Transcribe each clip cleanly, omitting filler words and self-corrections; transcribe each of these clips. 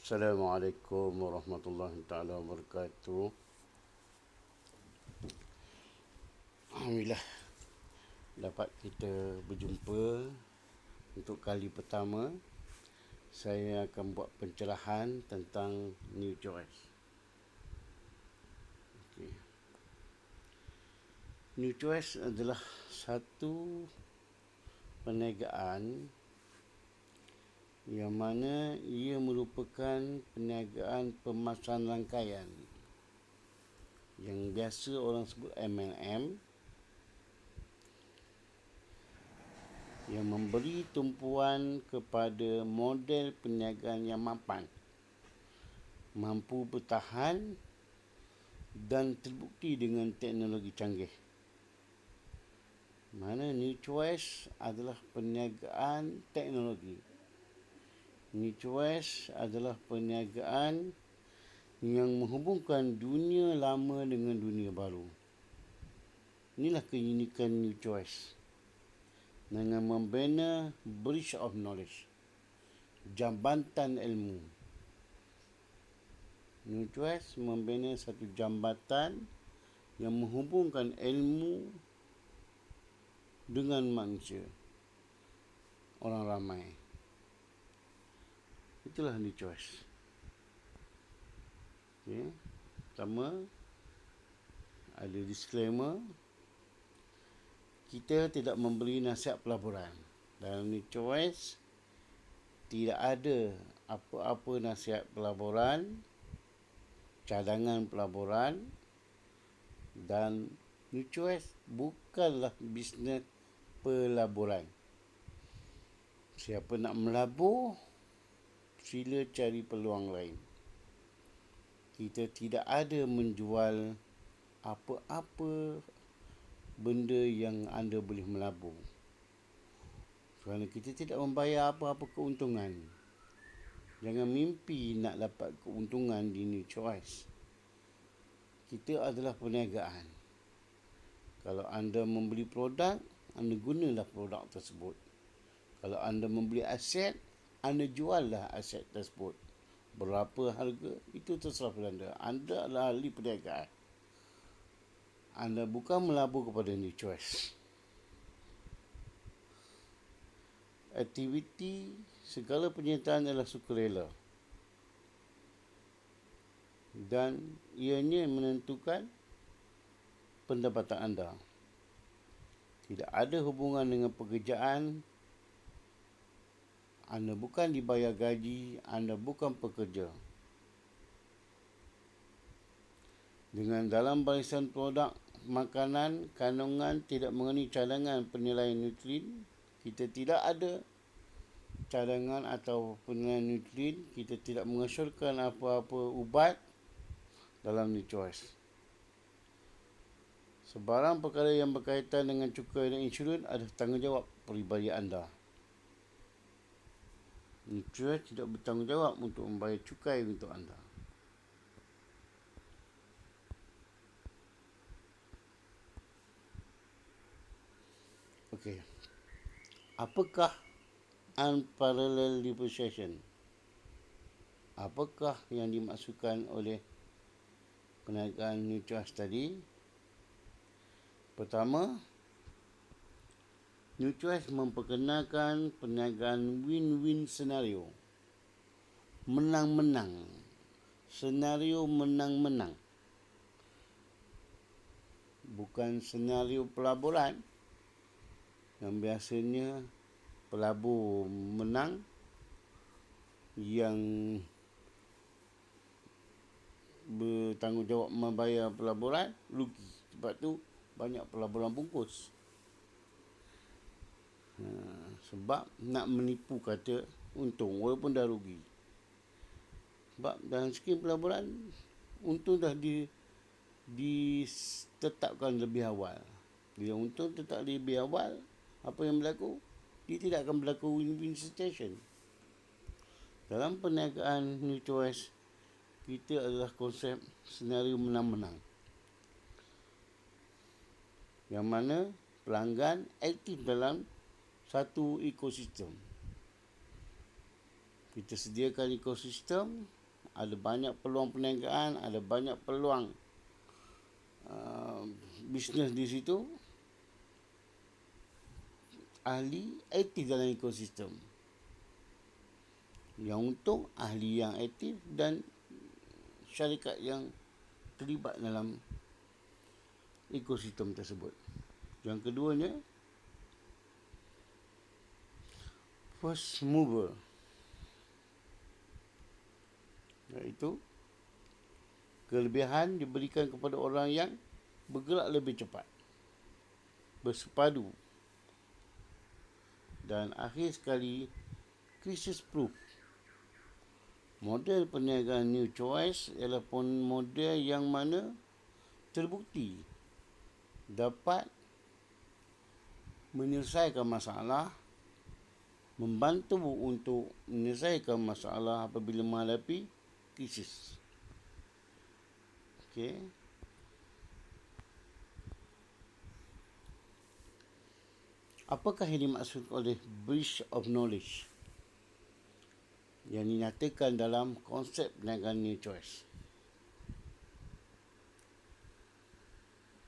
Assalamualaikum warahmatullahi taala wabarakatuh. Alhamdulillah dapat kita berjumpa untuk kali pertama. Saya akan buat pencerahan tentang New Choice. Okay. New Choice adalah satu perniagaan yang mana ia merupakan perniagaan pemasaran rangkaian yang biasa orang sebut MLM, yang memberi tumpuan kepada model perniagaan yang mapan, mampu bertahan dan terbukti dengan teknologi canggih. Mana New Choice adalah perniagaan teknologi. New Choice adalah perniagaan yang menghubungkan dunia lama dengan dunia baru. Inilah keunikan New Choice dengan membina Bridge of Knowledge, jambatan ilmu. New Choice membina satu jambatan yang menghubungkan ilmu dengan manusia, orang ramai. Itulah New Choice. Okay. Pertama, ada disclaimer. Kita tidak memberi nasihat pelaburan. Dalam New Choice tidak ada apa-apa nasihat pelaburan, cadangan pelaburan, dan New Choice bukanlah bisnes pelaburan. Siapa nak melabur, sila cari peluang lain. Kita tidak ada menjual apa-apa benda yang anda boleh melabur, kerana kita tidak membayar apa-apa keuntungan. Jangan mimpi nak dapat keuntungan di New Choice. Kita adalah perniagaan. Kalau anda membeli produk, anda gunalah produk tersebut. Kalau anda membeli aset, anda juallah aset tersebut. Berapa harga, itu terserah pada anda. Anda adalah ahli perniagaan. Anda bukan melabur kepada New Choice. Aktiviti segala penyertaan adalah sukarela, dan ianya menentukan pendapatan anda. Tidak ada hubungan dengan pekerjaan. Anda bukan dibayar gaji, anda bukan pekerja. Dengan dalam barisan produk makanan, kandungan tidak mengenai cadangan penilaian nutrien. Kita tidak ada cadangan atau penilaian nutrien. Kita tidak mengesyorkan apa-apa ubat dalam New Choice. Sebarang perkara yang berkaitan dengan cukai dan insurans adalah tanggungjawab peribadi anda. New Choice tidak bertanggungjawab untuk membayar cukai untuk anda. Okey. Apakah unparalleled depreciation? Apakah yang dimaksudkan oleh perniagaan New Choice tadi? Pertama, New Choice memperkenalkan perniagaan win-win senario. Menang-menang. Senario menang-menang. Bukan senario pelaburan yang biasanya pelabur menang, yang bertanggungjawab membayar pelaburan rugi. Sebab tu banyak pelaburan bungkus. Sebab nak menipu kata untung walaupun dah rugi. Sebab dalam skim pelaburan untung dah ditetapkan lebih awal. Bila untung tetap lebih awal, apa yang berlaku? Dia tidak akan berlaku win-win situation. Dalam perniagaan New Choice, kita adalah konsep senario menang-menang, yang mana pelanggan aktif dalam satu ekosistem. Kita sediakan ekosistem, ada banyak peluang perniagaan, ada banyak peluang bisnes di situ. Ahli aktif dalam ekosistem. Yang untung ahli yang aktif dan syarikat yang terlibat dalam ekosistem tersebut. Yang keduanya, first mover, iaitu kelebihan diberikan kepada orang yang bergerak lebih cepat, bersepadu, dan akhir sekali crisis proof. Model perniagaan New Choice ialah model yang mana terbukti dapat menyelesaikan masalah, membantu untuk menyelesaikan masalah apabila menghadapi krisis. Okey. Apakah yang dimaksud oleh breach of knowledge yang dinyatakan dalam konsep perniagaan New Choice?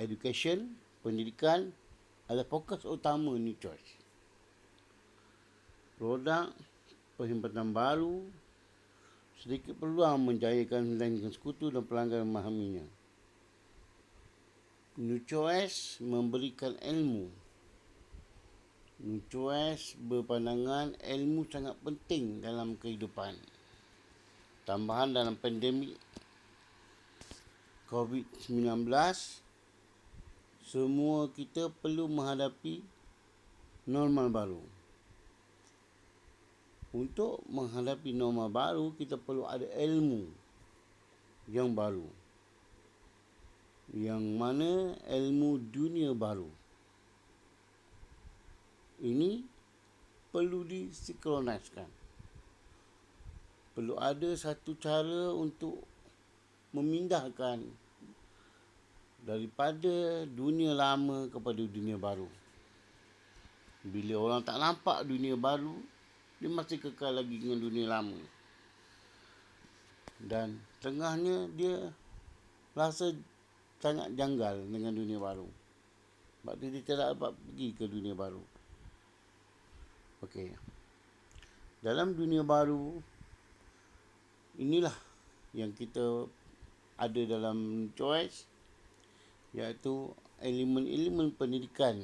Education, pendidikan adalah fokus utama New Choice. Produk, perkhidmatan baru, sedikit peluang menjayakan dengan sekutu dan pelanggan memahaminya. New Choice memberikan ilmu. New Choice berpandangan ilmu sangat penting dalam kehidupan. Tambahan dalam pandemik COVID-19, semua kita perlu menghadapi normal baru. Untuk menghadapi normal baru, kita perlu ada ilmu yang baru. Yang mana ilmu dunia baru. Ini perlu disinkroniskan. Perlu ada satu cara untuk memindahkan daripada dunia lama kepada dunia baru. Bila orang tak nampak dunia baru, dia masih kekal lagi dengan dunia lama. Dan tengahnya dia rasa sangat janggal dengan dunia baru. Sebab dia tidak dapat pergi ke dunia baru. Okey. Dalam dunia baru, inilah yang kita ada dalam choice, iaitu elemen-elemen pendidikan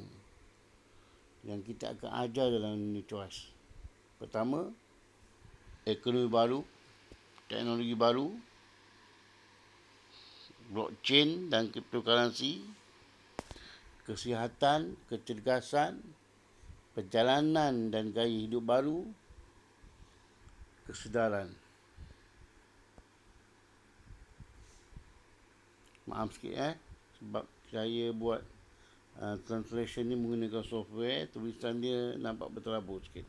yang kita akan ajar dalam choice. Pertama, ekonomi baru, teknologi baru, blockchain dan cryptocurrency, kesihatan, kecergasan, perjalanan dan gaya hidup baru, kesedaran. Maaf sikit sebab saya buat translation ni menggunakan software, tulisan dia nampak berterabur sikit.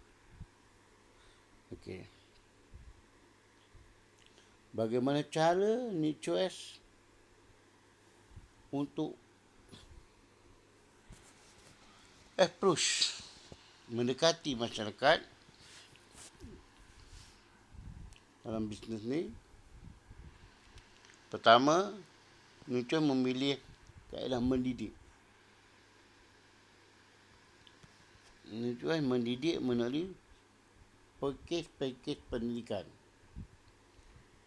Okey. Bagaimana cara New Choice untuk approach, mendekati masyarakat dalam bisnes ni? Pertama, New Choice memilih kaedah mendidik. New Choice mendidik melalui pakej-pakej pendidikan.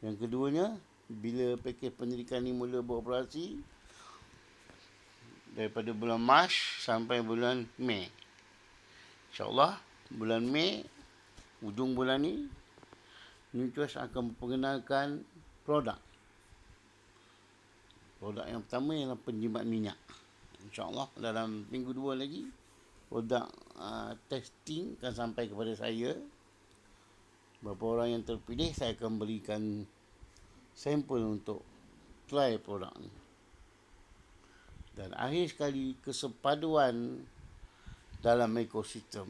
Yang keduanya, bila pakej pendidikan ni mula beroperasi daripada bulan Mac sampai bulan Mei. InsyaAllah bulan Mei, ujung bulan ni, New Choice akan memperkenalkan produk. Produk yang pertama ialah penjimat minyak. InsyaAllah dalam minggu 2 lagi, produk testing akan sampai kepada saya. Beberapa orang yang terpilih, saya akan berikan sampel untuk try produk ni. Dan akhir sekali, kesepaduan dalam ekosistem.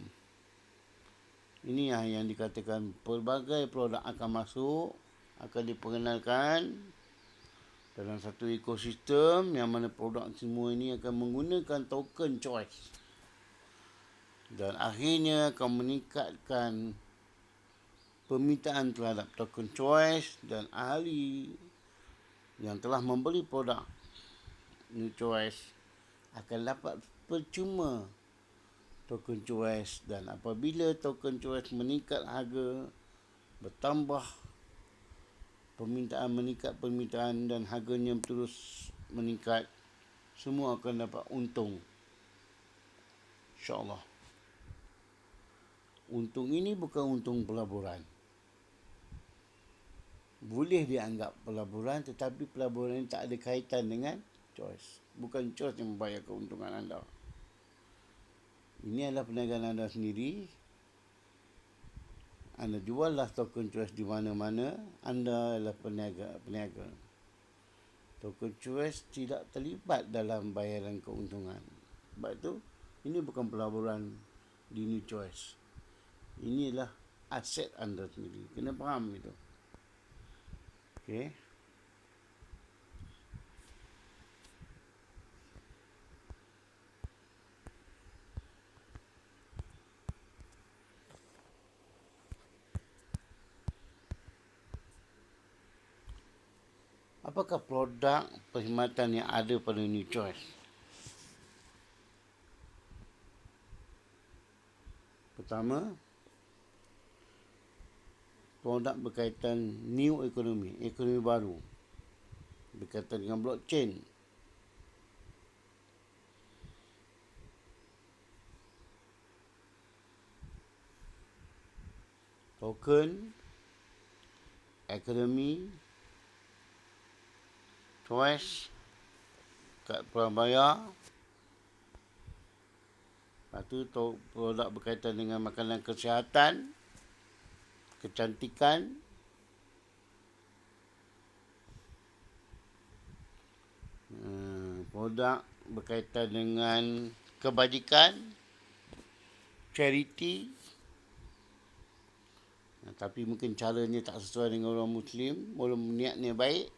Ini yang dikatakan pelbagai produk akan masuk, akan diperkenalkan dalam satu ekosistem yang mana produk semua ini akan menggunakan token choice. Dan akhirnya akan meningkatkan permintaan terhadap token choice dan ahli yang telah membeli produk New Choice akan dapat percuma token choice, dan apabila token choice meningkat harga, bertambah permintaan dan harganya terus meningkat, semua akan dapat untung, insyaAllah. Untung ini bukan untung pelaburan. Boleh dianggap pelaburan, tetapi pelaburan ini tak ada kaitan dengan choice. Bukan choice yang membayar keuntungan anda. Ini adalah perniagaan anda sendiri. Anda juallah token choice di mana-mana. Anda adalah peniaga. Token choice tidak terlibat dalam bayaran keuntungan. Sebab itu, ini bukan pelaburan di New Choice. Ini adalah aset anda sendiri. Kena faham itu. Okey. Apakah produk perkhidmatan yang ada pada New Choice? Pertama, produk berkaitan new economy, ekonomi baru, berkaitan dengan blockchain. Token, ekonomi, choice, kad prabayar. Lepas tu produk berkaitan dengan makanan kesihatan, kecantikan, produk berkaitan dengan kebajikan, charity. Tapi mungkin caranya tak sesuai dengan orang Muslim, walaupun niatnya baik.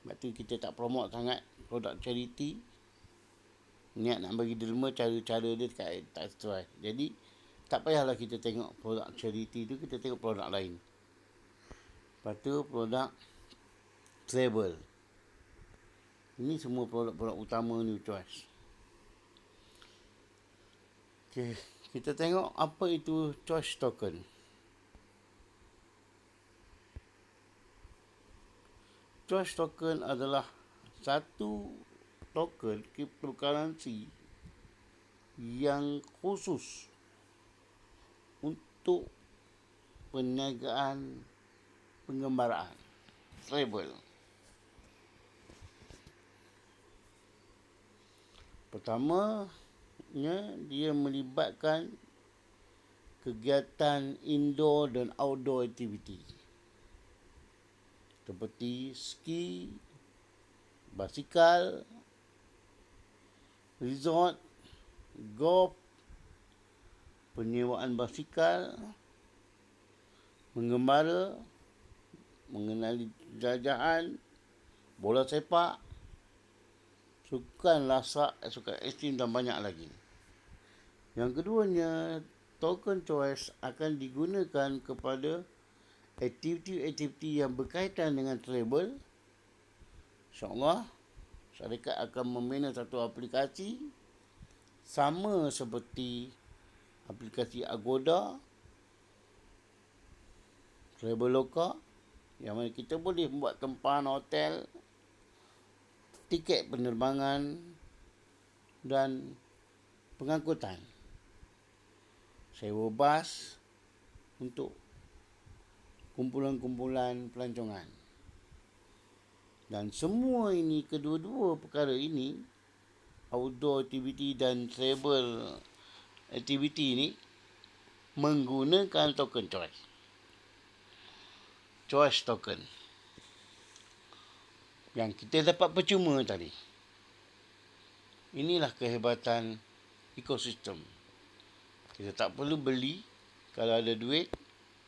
Sebab tu kita tak promote sangat produk charity. Niat nak bagi derma, cara-cara dia tak sesuai. Jadi tak payahlah kita tengok produk charity tu, kita tengok produk lain. Lepas tu produk travel. Ini semua produk-produk utama New Choice. Okay, kita tengok apa itu choice token. Choice token adalah satu token cryptocurrency yang khusus untuk perniagaan penggembaraan, travel. Pertamanya, dia melibatkan kegiatan indoor dan outdoor activity seperti ski, basikal, resort, golf, penyewaan basikal, menggembara, mengenali jajahan, bola sepak, sukan lasak, sukan ekstrim dan banyak lagi. Yang keduanya, token choice akan digunakan kepada aktiviti-aktiviti yang berkaitan dengan travel. InsyaAllah, syarikat akan membina satu aplikasi sama seperti aplikasi Agoda, Traveloka, yang mana kita boleh buat tempahan hotel, tiket penerbangan dan pengangkutan. Sewa bas untuk kumpulan-kumpulan pelancongan. Dan semua ini, kedua-dua perkara ini, outdoor activity dan travel activity ini, menggunakan token choice. Choice token. Yang kita dapat percuma tadi. Inilah kehebatan ekosistem. Kita tak perlu beli. Kalau ada duit,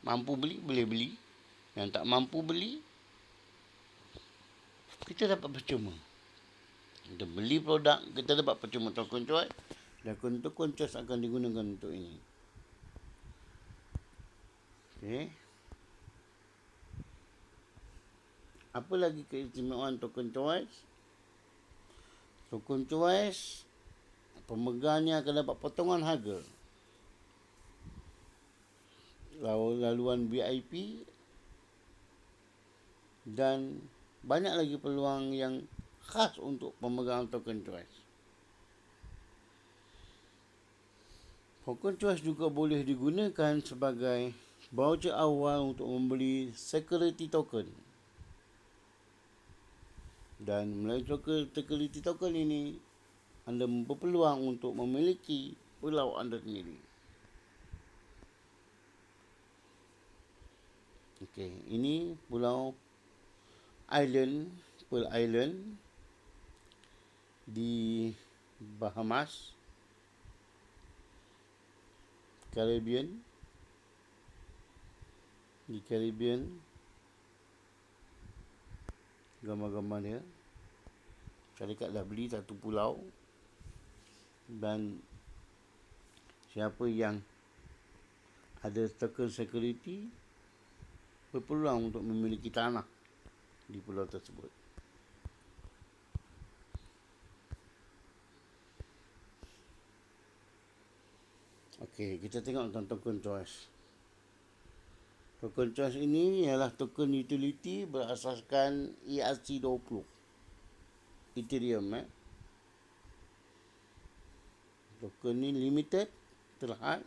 mampu beli, boleh beli. Yang tak mampu beli, kita dapat percuma. Kita beli produk, kita dapat percuma token choice. Dan token choice akan digunakan untuk ini. Okay. Apa lagi keistimewaan token choice? Token choice, pemegangnya akan dapat potongan harga laluan VIP dan banyak lagi peluang yang khas untuk pemegang token choice. Token choice juga boleh digunakan sebagai voucher awal untuk membeli security token. Dan melalui security token ini, anda berpeluang untuk memiliki pulau anda sendiri. Okey, ini pulau Pearl Island di Bahamas, Caribbean. Di Caribbean, gambar-gambar dia. Syarikat dah beli satu pulau dan siapa yang ada token security berpeluang untuk memiliki tanah di pulau tersebut. Okey, kita tengok tentang token choice. Token choice ini ialah token utility berasaskan ERC20 Ethereum. Token ni limited, terhad.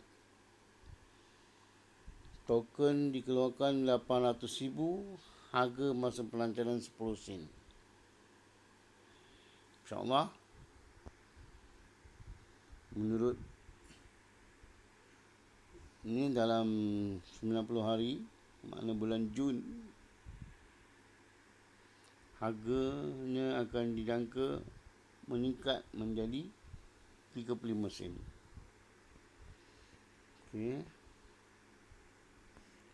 Token dikeluarkan 800,000, harga masa pelancaran 10 sen. InsyaAllah, menurut ini dalam 90 hari, makna bulan Jun, harganya akan dijangka meningkat menjadi 35 sen. Okey.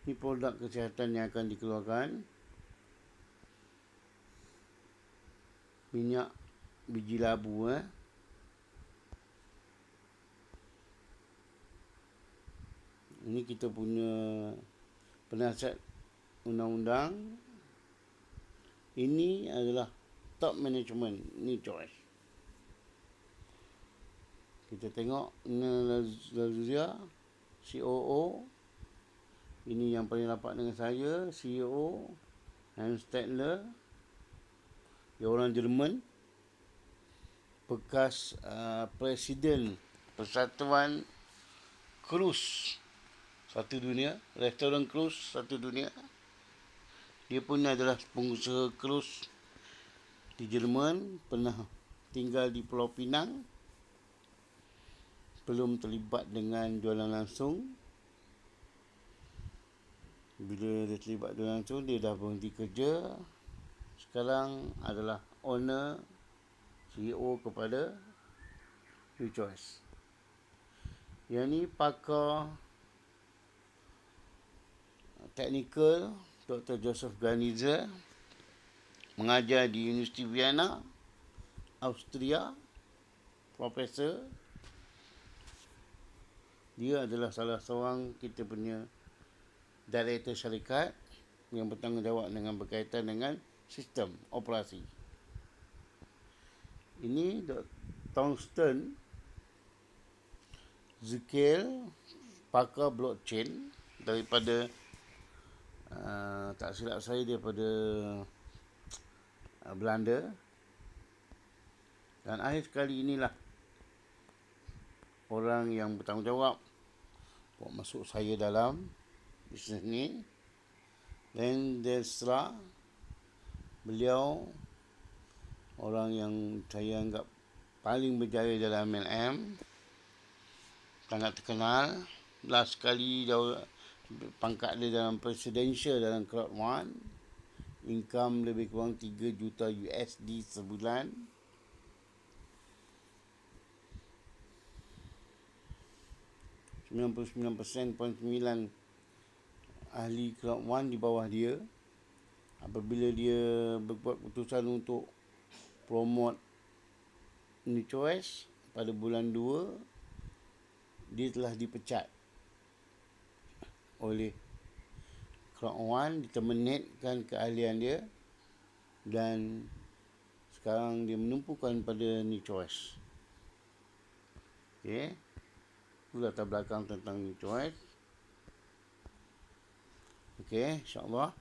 Ini produk kesihatan yang akan dikeluarkan. Minyak biji labu. Ini kita punya penasihat undang-undang. Ini adalah top management. Ini choice. Kita tengok Lazuzia, COO. Ini yang paling rapat dengan saya, CEO, Hans Stadler. Dia orang Jerman. Bekas Presiden Persatuan Krus satu dunia, restoran krus satu dunia. Dia pun adalah pengusaha krus di Jerman, pernah tinggal di Pulau Pinang, belum terlibat dengan jualan langsung. Bila dia terlibat jualan langsung, dia dah berhenti kerja. Sekarang adalah owner, CEO kepada UChoice. Yang ni pakar teknikal Dr. Joseph Ganizer, mengajar di Universiti Vienna, Austria, profesor. Dia adalah salah seorang kita punya Director syarikat yang bertanggungjawab dengan berkaitan dengan sistem operasi. Ini Tungsten Zekiel, pakar blockchain daripada tak silap saya daripada Belanda. Dan akhir sekali inilah orang yang bertanggungjawab buat masuk saya dalam bisnes ni. Dan Desra, beliau orang yang saya anggap paling berjaya dalam MLM, sangat terkenal. Last sekali pangkat dia dalam presidential dalam Crowd One, income lebih kurang 3 juta USD sebulan. .9% ahli Crowd One di bawah dia. Apabila dia berbuat keputusan untuk promote New Choice pada bulan 2, dia telah dipecat oleh Crowd One, diterminatekan keahlian dia dan sekarang dia menumpukan pada nitroids. Okey. Itu latar belakang tentang nitroid. Okey, insya-Allah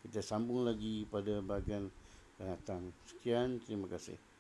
kita sambung lagi pada bahagian akan datang. Sekian, terima kasih.